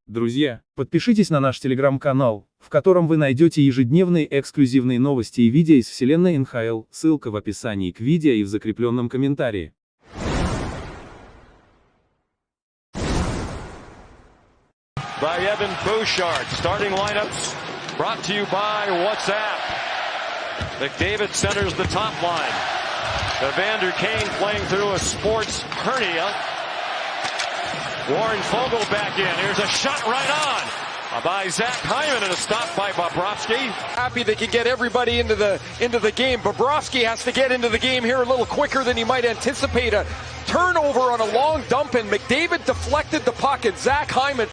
Друзья, подпишитесь на наш телеграм-канал, в котором вы найдете ежедневные эксклюзивные новости и видео из вселенной НХЛ, ссылка в описании к видео и в закрепленном комментарии. By Evan Bouchard. Starting lineups brought to you by WhatsApp. McDavid centers the top line. Evander Kane playing through a sports hernia. Warren Fogle back in. Here's a shot right on by Zach Hyman and a stop by Bobrovsky. Happy they can get everybody into the game. Bobrovsky has to get into the game here a little quicker than he might anticipate. A turnover on a long dump and McDavid deflected the puck and Zach Hyman.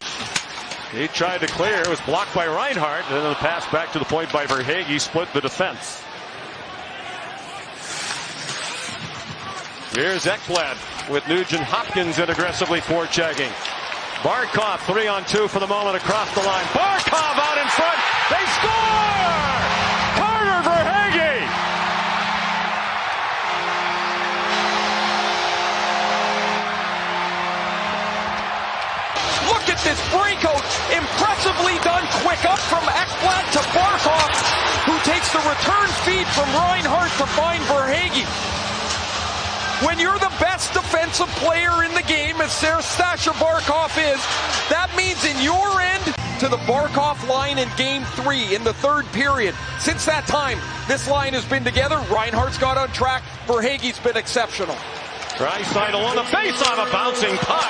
He tried to clear. It was blocked by Reinhart. And then the pass back to the point by Verhege split the defense. Here's Ekblad with Nugent Hopkins in aggressively forechecking. Barkov 3-on-2 for the moment across the line. Barkov out in front. They score! Carter Verhege! Look at this breakout. Impressively done. Quick up from Ekblad to Barkov, who takes the return feed from Reinhart to find Verhege. When you're the best defensive player in the game, as Stasha Barkov is, that means in your end to the Barkov line in Game 3 in the third period. Since that time, this line has been together. Reinhardt's got on track. Verhege's been exceptional. Draisaitl on the face-off, a bouncing puck.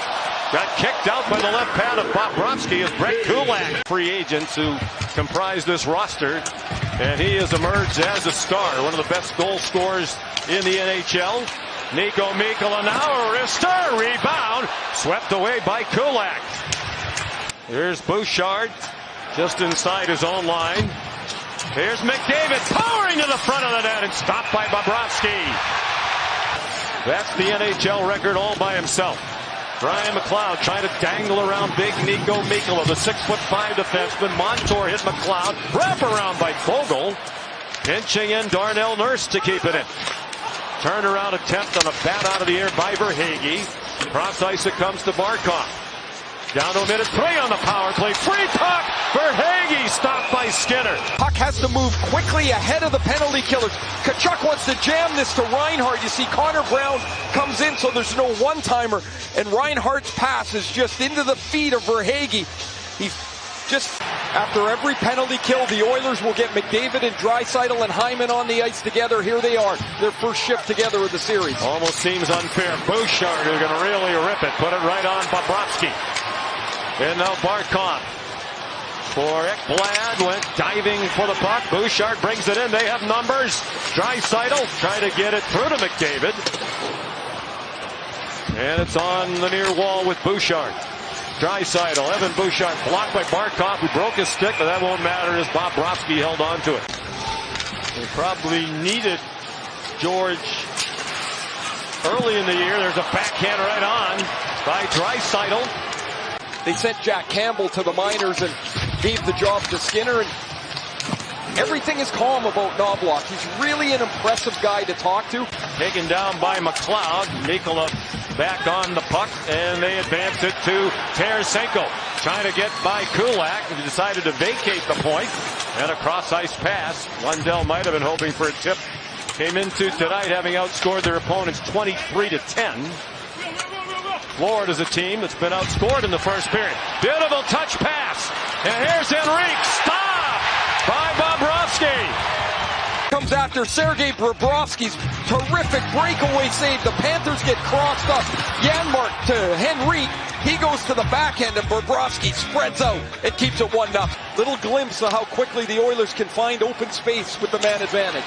Got kicked out by the left pad of Bobrovsky as Brett Kulak. Free agents who comprise this roster, and he has emerged as a star, one of the best goal scorers in the NHL. Nico Mikkola now, a wrister, rebound, swept away by Kulak. Here's Bouchard, just inside his own line. Here's McDavid, powering to the front of the net and stopped by Bobrovsky. That's the NHL record all by himself. Ryan McLeod trying to dangle around big Nico Mikkola, the 6'5" defenseman. Montour hit McLeod, wrap around by Fogle. Pinching in Darnell Nurse to keep it in. Turnaround attempt on a bat out of the air by Verhege. Cross ice it comes to Barkov. Down to a minute 3 on the power play. Free puck. Verhege stopped by Skinner. Puck has to move quickly ahead of the penalty killers. Kachuk wants to jam this to Reinhart. You see Connor Brown comes in, so there's no one-timer. And Reinhart's pass is just into the feet of Verhege. He's just after every penalty kill, the Oilers will get McDavid and Draisaitl and Hyman on the ice together. Here they are, their first shift together of the series. Almost seems unfair. Bouchard is going to really rip it. Put it right on Bobrovsky. And now Barkov for Ekblad, went diving for the puck. Bouchard brings it in. They have numbers. Draisaitl trying to get it through to McDavid. And it's on the near wall with Bouchard. Draisaitl, Evan Bouchard blocked by Barkov, who broke his stick, but that won't matter as Bobrovsky held on to it. They probably needed George early in the year. There's a backhand right on by Draisaitl. They sent Jack Campbell to the minors and gave the job to Skinner. And everything is calm about Knobloch. He's really an impressive guy to talk to. Taken down by McLeod. Mikkola back on the puck, and they advance it to Tarasenko. Trying to get by Kulak, who decided to vacate the point. And a cross-ice pass. Lundell might have been hoping for a tip. Came into tonight having outscored their opponents 23-10. Florida's a team that's been outscored in the first period. Beautiful touch pass. And here's Enrique. Stop by Bobrovsky. Comes after Sergei Bobrovsky's terrific breakaway save. The Panthers get crossed up. Janmark to Henrique. He goes to the backhand and Bobrovsky spreads out and keeps it 1-0. Little glimpse of how quickly the Oilers can find open space with the man advantage.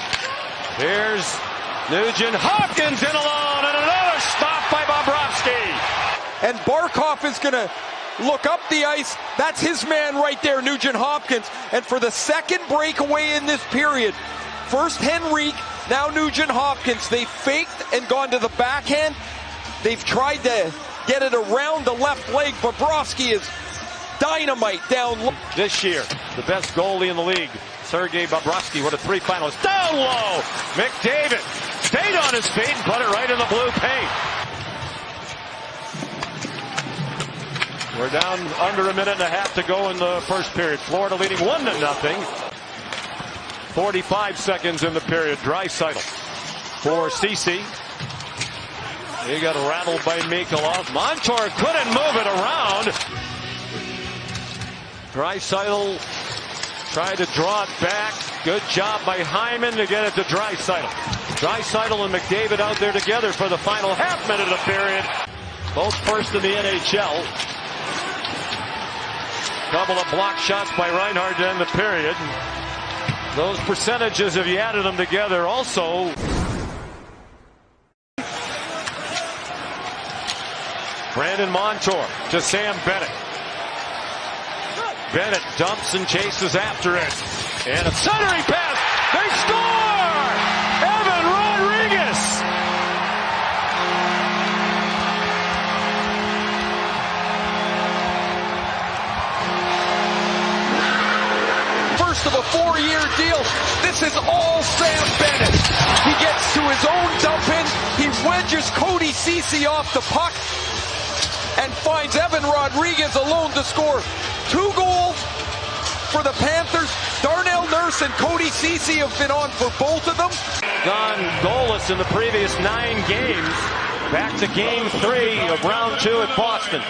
Here's Nugent Hopkins in alone and another stop by Bobrovsky. And Barkov is going to look up the ice. That's his man right there, Nugent Hopkins. And for the second breakaway in this period, first Henrique, now Nugent Hopkins. They faked and gone to the backhand. They've tried to get it around the left leg. Bobrovsky is dynamite down low. This year, the best goalie in the league, Sergei Bobrovsky, one of 3 finalists. Down low, McDavid stayed on his feet and put it right in the blue paint. We're down under a minute and a half to go in the first period. Florida leading 1-0. 45 seconds in the period. Draisaitl for Ceci. He got rattled by Mikhailov. Montour couldn't move it around. Draisaitl tried to draw it back. Good job by Hyman to get it to Draisaitl. Draisaitl and McDavid out there together for the final half minute of the period. Both first in the NHL. Couple of block shots by Reinhart to end the period. Those percentages, if you added them together, also. Brandon Montour to Sam Bennett. Bennett dumps and chases after it. And a centering pass. They score! Evan Rodrages! First of a 4-year deal. This is all Sam Bennett. He gets to his own dump in. He wedges Cody Ceci off the puck and finds Evan Rodrages alone to score. 2 goals for the Panthers. Darnell Nurse and Cody Ceci have been on for both of them. Gone goalless in the previous 9 games. Back to game 3 of round 2 at Boston.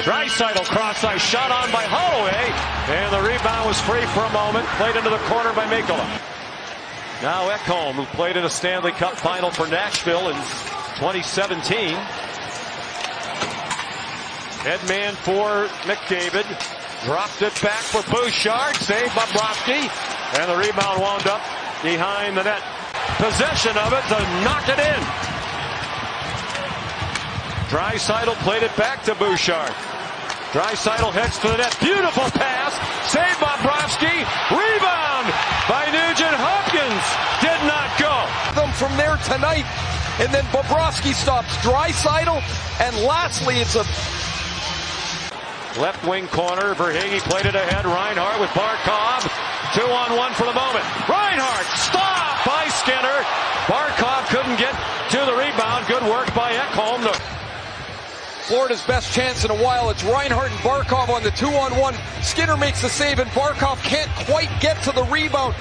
Draisaitl cross-ice shot on by Holloway, and the rebound was free for a moment, played into the corner by Mikkola. Now Ekholm, who played in a Stanley Cup final for Nashville in 2017. Headman for McDavid, dropped it back for Bouchard, saved by Bobrovsky, and the rebound wound up behind the net. Possession of it to knock it in. Draisaitl played it back to Bouchard. Draisaitl heads to the net. Beautiful pass. Saved by Bobrovsky. Rebound by Nugent Hopkins. Did not go. Them from there tonight. And then Bobrovsky stops Draisaitl. And lastly, it's a left wing corner. Verhege played it ahead. Reinhart with Barkov. 2-on-1 for the moment. Reinhart stopped by Skinner. Barkov couldn't get to the rebound. Good work by Ekholm. Florida's best chance in a while. It's Reinhart and Barkov on the 2-on-1. Skinner makes the save and Barkov can't quite get to the rebound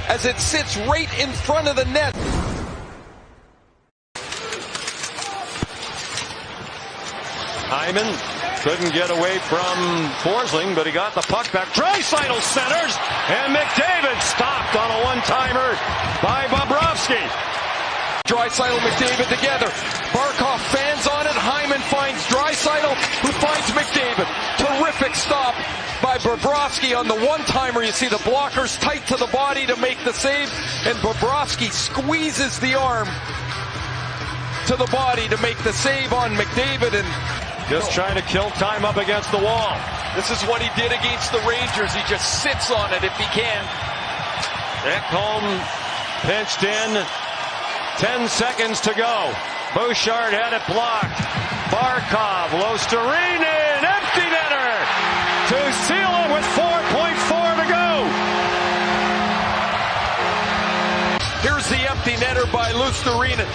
as it sits right in front of the net. Hyman couldn't get away from Forsling, but he got the puck back. Draisaitl centers, and McDavid stopped on a one-timer by Bobrovsky. Draisaitl, McDavid together. Barkov fans on it. Hyman finds Draisaitl, who finds McDavid. Terrific stop by Bobrovsky on the one-timer. You see the blockers tight to the body to make the save, and Bobrovsky squeezes the arm to the body to make the save on McDavid. And just trying to kill time up against the wall. This is what he did against the Rangers. He just sits on it if he can. Ekholm pinched in. 10 seconds to go. Bouchard had it blocked. Barkov, Luostarinen, empty netter to seal it with 4.4 to go. Here's the empty netter by Luostarinen.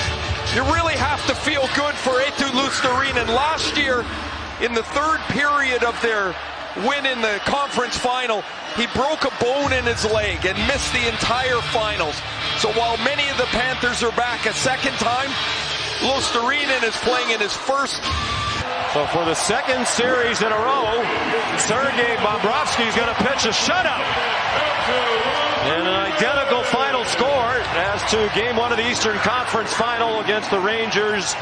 You really have to feel good for Eettu Luostarinen. Last year, in the 3rd period of their win in the conference final, he broke a bone in his leg and missed the entire finals. So while many of the Panthers are back a second time, Luostarinen is playing in his first. So for the 2nd series in a row, Sergei Bobrovsky is going to pitch a shutout. And an identical final score as to game 1 of the Eastern Conference final against the Rangers.